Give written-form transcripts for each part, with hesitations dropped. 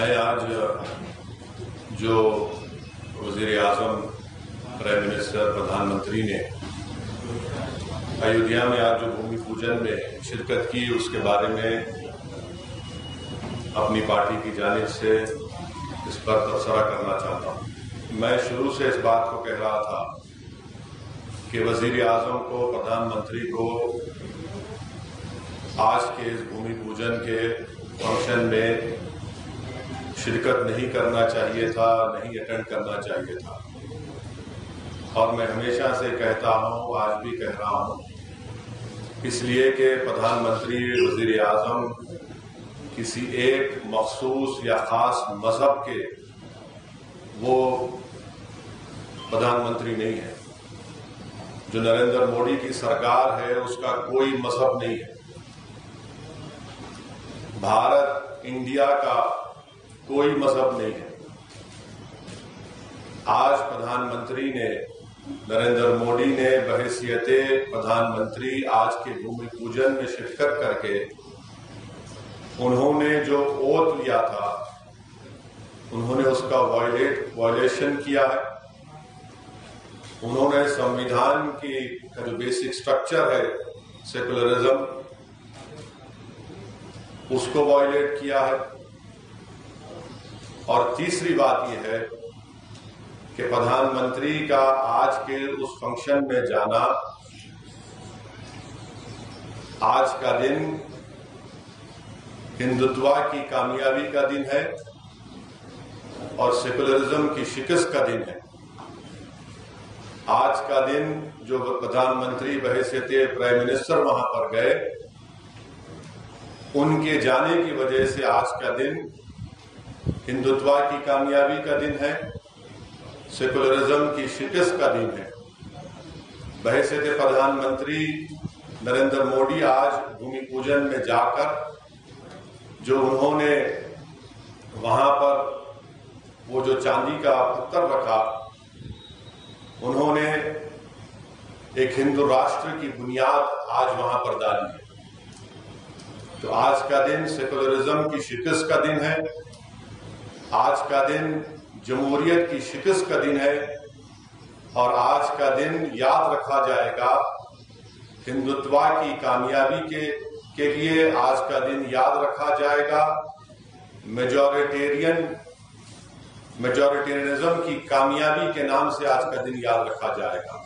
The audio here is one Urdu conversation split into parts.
میں آج جو وزیر اعظم، پرائم منسٹر، پردھان منتری نے ایودھیا میں آج جو بھومی پوجن میں شرکت کی، اس کے بارے میں اپنی پارٹی کی جانب سے اس پر تبصرہ کرنا چاہتا ہوں۔ میں شروع سے اس بات کو کہہ رہا تھا کہ وزیر اعظم کو، پردھان منتری کو آج کے اس بھومی پوجن کے فنکشن میں شرکت نہیں کرنا چاہیے تھا، نہیں اٹینڈ کرنا چاہیے تھا۔ اور میں ہمیشہ سے کہتا ہوں، آج بھی کہہ رہا ہوں، اس لیے کہ پردھان منتری، وزیر اعظم کسی ایک مخصوص یا خاص مذہب کے وہ پردھان منتری نہیں ہے۔ جو نریندر مودی کی سرکار ہے، اس کا کوئی مذہب نہیں ہے۔ بھارت، انڈیا کا کوئی مذہب نہیں ہے۔ آج پردھان منتری نے، نریندر مودی نے بحیثیت پردھان منتری آج کے بھومی پوجن میں شرکت کر کے انہوں نے جو اوتھ لیا تھا، انہوں نے اس کا وائلیشن کیا ہے۔ انہوں نے سمویدھان کا جو بیسک سٹرکچر ہے، سیکولرزم، اس کو وائلیٹ کیا ہے۔ اور تیسری بات یہ ہے کہ پردھان منتری کا آج کے اس فنکشن میں جانا، آج کا دن ہندوتوا کی کامیابی کا دن ہے اور سیکولرزم کی شکست کا دن ہے۔ آج کا دن جو پردھان منتری بحیثیت پرائم منسٹر وہاں پر گئے، ان کے جانے کی وجہ سے آج کا دن ہندوتوا کی کامیابی کا دن ہے، سیکولرزم کی شکست کا دن ہے۔ بحیثیت پردھان منتری نریندر مودی آج بھومی پوجن میں جا کر جو انہوں نے وہاں پر وہ جو چاندی کا پتھر رکھا، انہوں نے ایک ہندو راشٹر کی بنیاد آج وہاں پر ڈالی ہے۔ تو آج کا دن سیکولرزم کی شکست کا دن ہے، آج کا دن جمہوریت کی شکست کا دن ہے، اور آج کا دن یاد رکھا جائے گا ہندوتوا کی کامیابی کے لیے۔ آج کا دن یاد رکھا جائے گا میجورٹیرینزم کی کامیابی کے نام سے آج کا دن یاد رکھا جائے گا۔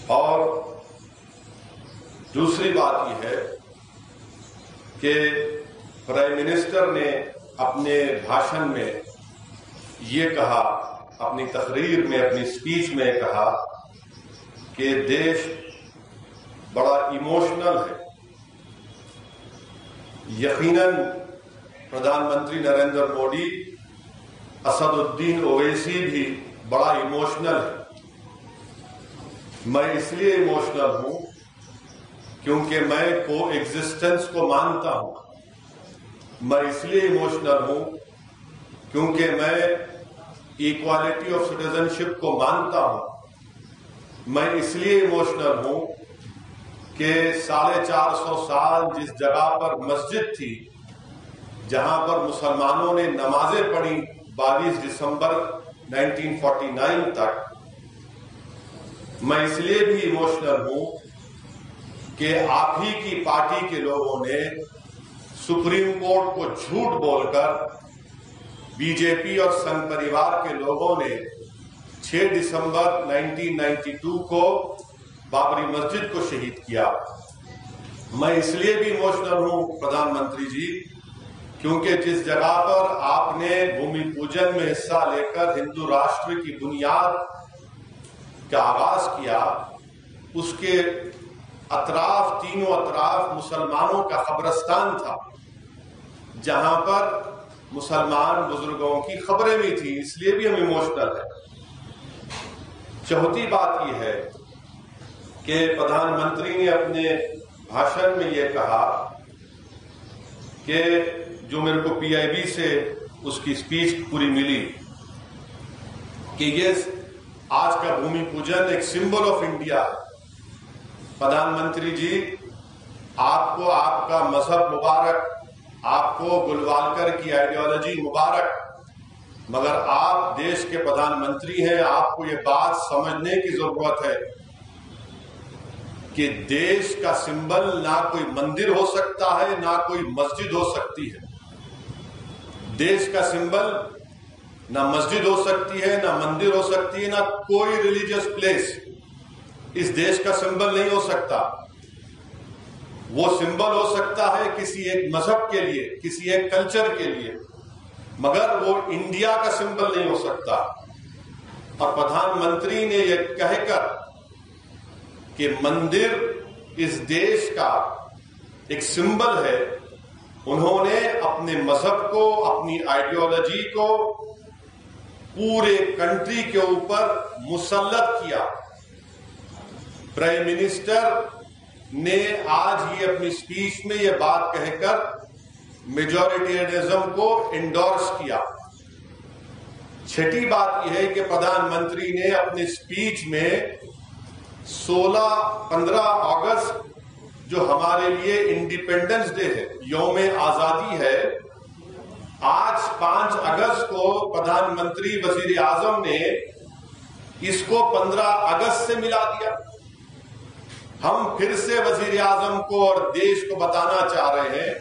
اور دوسری بات یہ ہے کہ پرائم منسٹر نے اپنے بھاشن میں یہ کہا، اپنی تقریر میں، اپنی سپیچ میں کہا کہ دیش بڑا ایموشنل ہے۔ یقیناً پردھان منتری نریندر مودی، اسد الدین اویسی بھی بڑا ایموشنل ہے۔ میں اس لیے ایموشنل ہوں کیونکہ میں کو ایگزسٹنس کو مانتا ہوں۔ میں اس لیے ایموشنل ہوں کیونکہ میں ایکوالٹی آف سٹیزنشپ کو مانتا ہوں۔ میں اس لیے ایموشنل ہوں کہ 450 سال جس جگہ پر مسجد تھی، جہاں پر مسلمانوں نے نمازیں پڑھی 22 دسمبر 1949 تک، میں اس لیے بھی ایموشنل ہوں کہ آپ ہی کی پارٹی کے لوگوں نے سپریم کورٹ کو جھوٹ بول کر، بی جے پی اور سنگ پریوار کے لوگوں نے 6 دسمبر 1992 کو بابری مسجد کو شہید کیا۔ میں اس لیے بھی ایموشنل ہوں پردھان منتری جی کیونکہ جس جگہ پر آپ نے بھومی پوجن میں حصہ لے کر ہندو راشٹر کی بنیاد کا آغاز کیا، اس کے اطراف، تینوں اطراف مسلمانوں کا قبرستان تھا، جہاں پر مسلمان بزرگوں کی قبریں بھی تھیں۔ اس لیے بھی ہم ایموشنل ہیں۔ چوتھی بات یہ ہے کہ پردھان منتری نے اپنے بھاشن میں یہ کہا کہ جو میرے کو پی آئی بی سے اس کی سپیچ پوری ملی کہ یہ آج کا بھومی پوجن ایک سمبل آف انڈیا ہے۔ پردھان منتری جی، آپ کو آپ کا مذہب مبارک، آپ کو گلوالکر کی آئیڈیالوجی مبارک، مگر آپ دیش کے پردھان منتری ہیں، آپ کو یہ بات سمجھنے کی ضرورت ہے کہ دیش کا سمبل نہ کوئی مندر ہو سکتا ہے نہ کوئی مسجد ہو سکتی ہے۔ دیش کا سمبل نہ مسجد ہو سکتی ہے نہ مندر ہو سکتی ہے، نہ کوئی ریلیجیس پلیس اس دیش کا سمبل نہیں ہو سکتا۔ وہ سمبل ہو سکتا ہے کسی ایک مذہب کے لیے، کسی ایک کلچر کے لیے، مگر وہ انڈیا کا سمبل نہیں ہو سکتا۔ اور پردھان منتری نے یہ کہہ کر کہ مندر اس دیش کا ایک سمبل ہے، انہوں نے اپنے مذہب کو، اپنی آئیڈیالوجی کو پورے کنٹری کے اوپر مسلط کیا۔ پرائم منسٹر نے آج ہی اپنی سپیچ میں یہ بات کہہ کر میجورٹیرینزم کو انڈورس کیا۔ چھٹی بات یہ ہے کہ پردھان منتری نے اپنی سپیچ میں 15 اگست جو ہمارے لیے انڈیپینڈنس ڈے ہے، یوم آزادی ہے، آج 5 اگست کو پردھان منتری وزیر اعظم نے اس کو 15 اگست سے ملا دیا۔ ہم پھر سے وزیر اعظم کو اور دیش کو بتانا چاہ رہے ہیں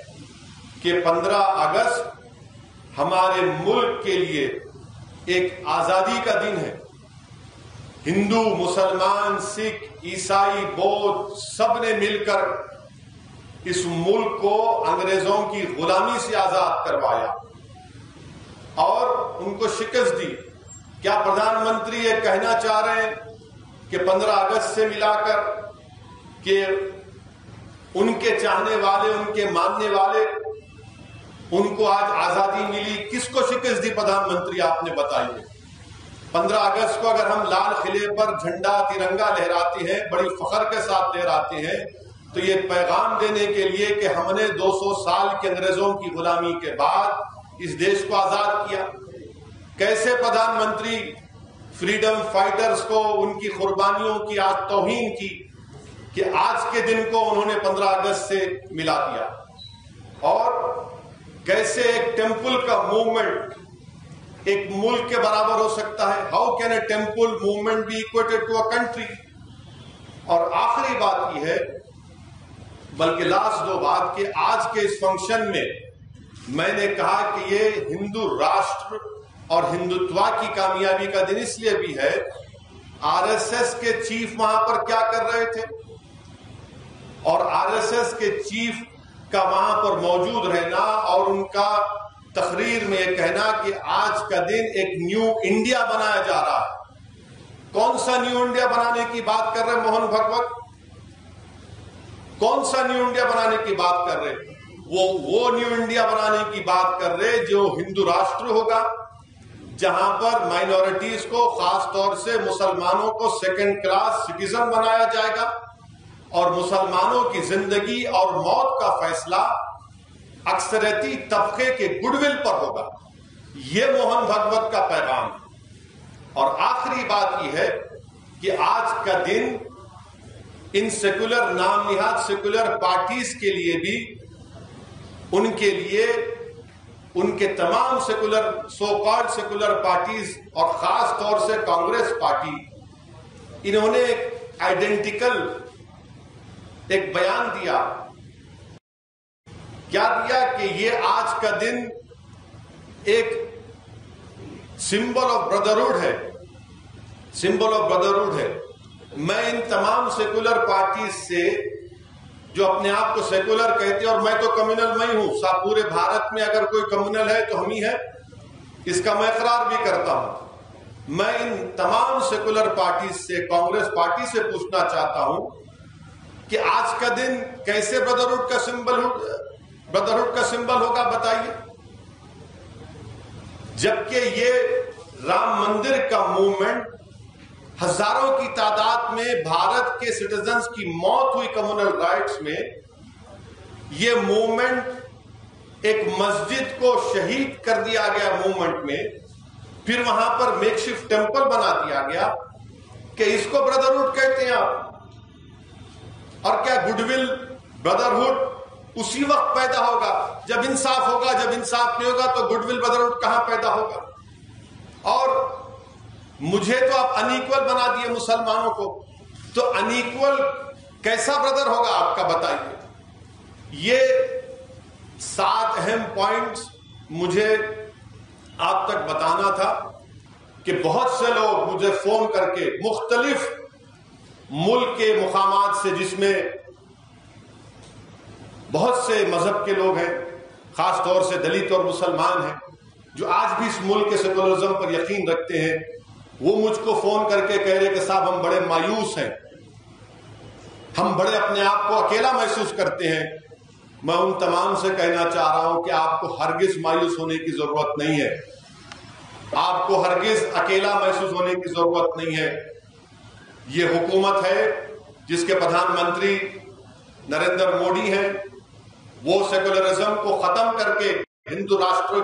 کہ 15 اگست ہمارے ملک کے لیے ایک آزادی کا دن ہے۔ ہندو، مسلمان، سکھ، عیسائی، بودھ سب نے مل کر اس ملک کو انگریزوں کی غلامی سے آزاد کروایا اور ان کو شکست دی۔ کیا پردھان منتری یہ کہنا چاہ رہے ہیں کہ 15 اگست سے ملا کر کہ ان کے چاہنے والے، ان کے ماننے والے، ان کو آج آزادی ملی؟ کس کو شکست دی پردھان منتری آپ نے بتائیے؟ 15 اگست کو اگر ہم لال قلعے پر جھنڈا ترنگا لہراتے ہیں، بڑی فخر کے ساتھ لہراتے ہیں، تو یہ پیغام دینے کے لیے کہ ہم نے 200 سال کے انگریزوں کی غلامی کے بعد اس دیش کو آزاد کیا۔ کیسے پردھان منتری فریڈم فائٹرز کو، ان کی قربانیوں کی آج توہین کی کہ آج کے دن کو انہوں نے 15 اگست سے ملا دیا؟ اور کیسے ایک ٹیمپل کا موومنٹ ایک ملک کے برابر ہو سکتا ہے؟ How can a temple movement be equated to a country? اور آخری بات یہ ہے، بلکہ لاسٹ 2 بات، کہ آج کے اس فنکشن میں نے کہا کہ یہ ہندو راشٹر اور ہندوتوا کی کامیابی کا دن اس لیے بھی ہے، آر ایس ایس کے چیف وہاں پر کیا کر رہے تھے، اور آر ایس ایس کے چیف کا وہاں پر موجود رہنا اور ان کا تقریر میں یہ کہنا کہ آج کا دن ایک نیو انڈیا بنایا جا رہا ہے۔ کون سا نیو انڈیا بنانے کی بات کر رہے موہن بھگوت؟ کون سا نیو انڈیا بنانے کی بات کر رہے؟ وہ نیو انڈیا بنانے کی بات کر رہے جو ہندو راشٹر ہوگا، جہاں پر مائنورٹیز کو، خاص طور سے مسلمانوں کو سیکنڈ کلاس سٹیزن بنایا جائے گا، اور مسلمانوں کی زندگی اور موت کا فیصلہ اکثریتی طبقے کے گڈ ول پر ہوگا۔ یہ موہن بھگوت کا پیغام ہے۔ اور آخری بات یہ ہے کہ آج کا دن ان سیکولر نام نہاد سیکولر پارٹیز کے لیے بھی، ان کے لیے ان کے تمام secular so called secular parties اور خاص طور سے کانگریس پارٹی، انہوں نے ایک آئیڈینٹیکل ایک بیان دیا۔ کیا دیا؟ کہ یہ آج کا دن ایک سمبل آف بردرہڈ ہے، سمبل آف بردرہڈ ہے۔ میں ان تمام سیکولر پارٹیز سے جو اپنے آپ کو سیکولر کہتے ہیں، اور میں تو کمیونل میں ہوں، پورے بھارت میں اگر کوئی کمیونل ہے تو ہم ہی ہے، اس کا میں اقرار بھی کرتا ہوں۔ میں ان تمام سیکولر پارٹیز سے، کانگریس پارٹی سے پوچھنا چاہتا ہوں کہ آج کا دن کیسے بردرہڈ کا سمبل ہوگا بتائیے؟ جبکہ یہ رام مندر کا موومنٹ ہزاروں کی تعداد میں بھارت کے سٹیزنز کی موت ہوئی کمیونل رائٹس میں، یہ موومنٹ ایک مسجد کو شہید کر دیا گیا موومنٹ میں، پھر وہاں پر میک شفٹ ٹیمپل بنا دیا گیا کہ اس کو بردرہڈ کہتے ہیں آپ؟ اور کیا گڈ ول، بردرہڈ اسی وقت پیدا ہوگا جب انصاف ہوگا. جب انصاف نہیں ہوگا تو گڈ ول بردرہڈ کہاں پیدا ہوگا؟ اور مجھے تو آپ انیکول بنا دیے مسلمانوں کو، تو انیکول کیسا بردر ہوگا آپ کا بتائیے. یہ 7 اہم پوائنٹس مجھے آپ تک بتانا تھا کہ بہت سے لوگ مجھے فون کر کے مختلف ملک کے مقامات سے، جس میں بہت سے مذہب کے لوگ ہیں، خاص طور سے دلت اور مسلمان ہیں، جو آج بھی اس ملک کے سیکولرزم پر یقین رکھتے ہیں، وہ مجھ کو فون کر کے کہہ رہے کہ صاحب ہم بڑے مایوس ہیں، ہم بڑے اپنے آپ کو اکیلا محسوس کرتے ہیں. میں ان تمام سے کہنا چاہ رہا ہوں کہ آپ کو ہرگز مایوس ہونے کی ضرورت نہیں ہے، آپ کو ہرگز اکیلا محسوس ہونے کی ضرورت نہیں ہے. یہ حکومت ہے جس کے پردھان منتری نریندر مودی ہیں، وہ سیکولرزم کو ختم کر کے ہندو راشٹر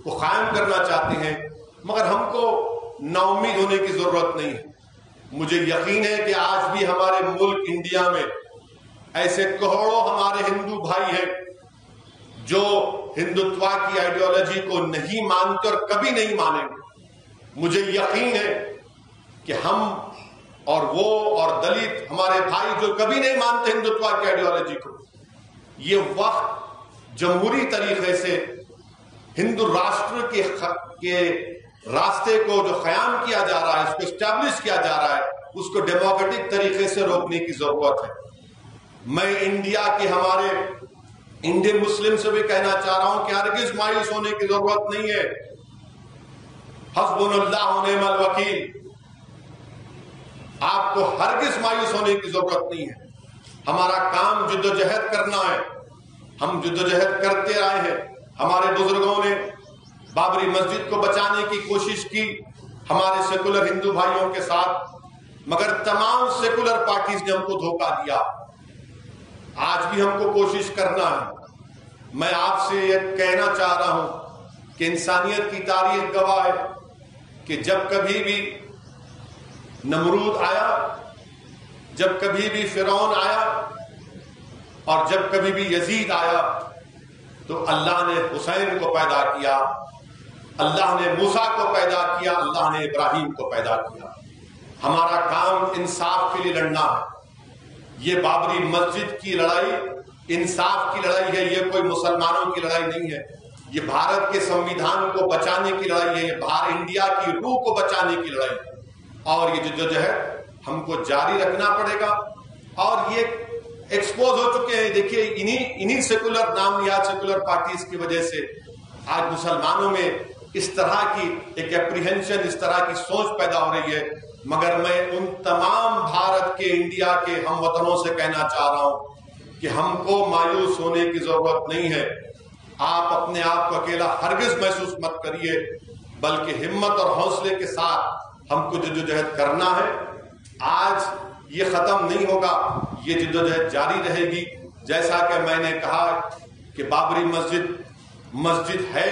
کو قائم کرنا چاہتے ہیں، مگر ہم کو نا امید ہونے کی ضرورت نہیں ہے. مجھے یقین ہے کہ آج بھی ہمارے ملک انڈیا میں ایسے کروڑوں ہمارے ہندو بھائی ہیں جو ہندوتوا کی آئیڈیالوجی کو نہیں مانتے اور کبھی نہیں مانیں گے. مجھے یقین ہے کہ ہم اور وہ اور دلت ہمارے بھائی جو کبھی نہیں مانتے ہندوتوا کی آئیڈیالوجی کو، یہ وقت جمہوری طریقے سے ہندو راشٹر کے راستے کو جو قیام کیا جا رہا ہے، اس کو اسٹیبلش کیا جا رہا ہے، اس کو ڈیموکریٹک طریقے سے روکنے کی ضرورت ہے. میں انڈیا کے ہمارے انڈین مسلم سے بھی کہنا چاہ رہا ہوں کہ ہرگز مایوس ہونے کی ضرورت نہیں ہے. حسبنا اللہ و نعم الوکیل. آپ کو ہرگز مایوس ہونے کی ضرورت نہیں ہے. ہمارا کام جدوجہد کرنا ہے، ہم جدوجہد کرتے آئے ہیں. ہمارے بزرگوں نے بابری مسجد کو بچانے کی کوشش کی ہمارے سیکولر ہندو بھائیوں کے ساتھ، مگر تمام سیکولر پارٹیز نے ہم کو دھوکہ دیا. آج بھی ہم کو کوشش کرنا ہے. میں آپ سے یہ کہنا چاہ رہا ہوں کہ انسانیت کی تاریخ گواہ ہے کہ جب کبھی بھی نمرود آیا، جب کبھی بھی فرعون آیا، اور جب کبھی بھی یزید آیا، تو اللہ نے حسین کو پیدا کیا، اللہ نے موسیٰ کو پیدا کیا، اللہ نے ابراہیم کو پیدا کیا. ہمارا کام انصاف کے لیے لڑنا ہے. یہ بابری مسجد کی لڑائی انصاف کی لڑائی ہے، یہ کوئی مسلمانوں کی لڑائی نہیں ہے. یہ بھارت کے سمویدھان کو بچانے کی لڑائی ہے، یہ باہر انڈیا کی روح کو بچانے کی لڑائی ہے. اور یہ جدوجہد ہم کو جاری رکھنا پڑے گا. اور یہ ایکسپوز ہو چکے ہیں، دیکھیے انہی سیکولر نام نہاد سیکولر پارٹیز کی وجہ سے آج مسلمانوں میں اس طرح کی ایک اپریہنشن، اس طرح کی سوچ پیدا ہو رہی ہے. مگر میں ان تمام بھارت کے، انڈیا کے ہم وطنوں سے کہنا چاہ رہا ہم کہ ہم کو مایوس ہونے کی ضرورت نہیں ہے. آپ اپنے آپ کو اکیلا ہرگز محسوس مت کریے، بلکہ ہمت اور حوصلے کے ساتھ ہم کو جدوجہد کرنا ہے. آج یہ ختم نہیں ہوگا، یہ جدوجہد جاری رہے گی. جیسا کہ میں نے کہا کہ بابری مسجد ہے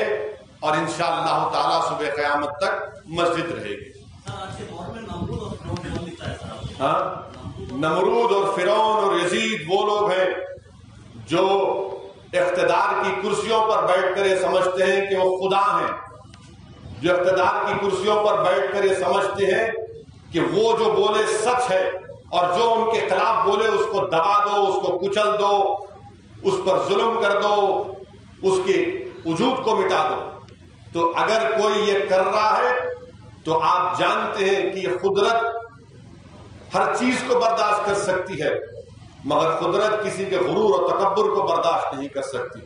اور انشاءاللہ تعالی صبح قیامت تک مسجد رہے گی. ہاں، نمرود اور فرعون اور یزید وہ لوگ ہیں جو اقتدار کی کرسیوں پر بیٹھ کر یہ سمجھتے ہیں کہ وہ خدا ہیں، جو اقتدار کی کرسیوں پر بیٹھ کر یہ سمجھتے ہیں کہ وہ جو بولے سچ ہے، اور جو ان کے خلاف بولے اس کو دبا دو، اس کو کچل دو، اس پر ظلم کر دو، اس کے وجود کو مٹا دو. تو اگر کوئی یہ کر رہا ہے تو آپ جانتے ہیں کہ یہ قدرت ہر چیز کو برداشت کر سکتی ہے، مگر قدرت کسی کے غرور اور تکبر کو برداشت نہیں کر سکتی.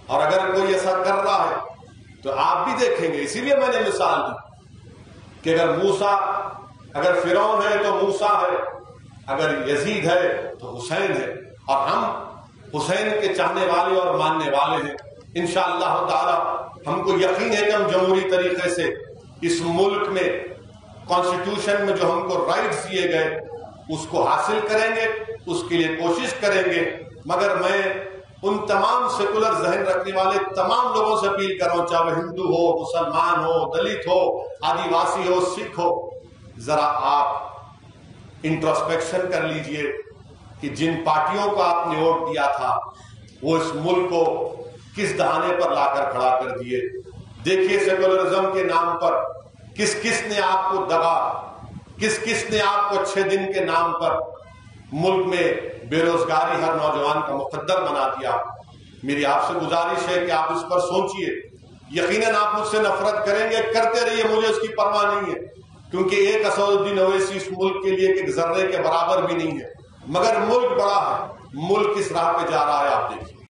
اور اگر کوئی ایسا کر رہا ہے تو آپ بھی دیکھیں گے. اسی لیے میں نے مثال دی کہ اگر فرعون ہے تو موسیٰ ہے، اگر یزید ہے تو حسین ہے، اور ہم حسین کے چاہنے والے اور ماننے والے ہیں. انشاءاللہ تعالی ہم کو یقین ہے کہ ہم جمہوری طریقے سے اس ملک میں کانسٹیٹیوشن میں جو ہم کو رائٹس دیے گئے اس کو حاصل کریں گے، اس کے لیے کوشش کریں گے. مگر میں ان تمام سیکولر ذہن رکھنے والے تمام لوگوں سے اپیل کر رہا ہوں، چاہے وہ ہندو ہو، مسلمان ہو، دلت ہو، آدیواسی ہو، سکھ ہو، ذرا آپ انٹروسپیکشن کر لیجئے کہ جن پارٹیوں کو آپ نے ووٹ دیا تھا وہ اس ملک کو کس دہانے پر لا کر کھڑا کر دیے. دیکھیے سیکولرزم کے نام پر کس کس نے آپ کو دغا، کس کس نے آپ کو 6 دن کے نام پر ملک میں بے روزگاری ہر نوجوان کا مقدر بنا دیا. میری آپ سے گزارش ہے کہ آپ اس پر سوچئے. یقیناً آپ مجھ سے نفرت کریں گے، کرتے رہیے، مجھے اس کی پرواہ نہیں ہے، کیونکہ ایک اسد الدین اویسی اس ملک کے لیے ایک ذرے کے برابر بھی نہیں ہے. مگر ملک بڑا ہے، ملک کس راہ پہ جا رہا ہے آپ دیکھیے.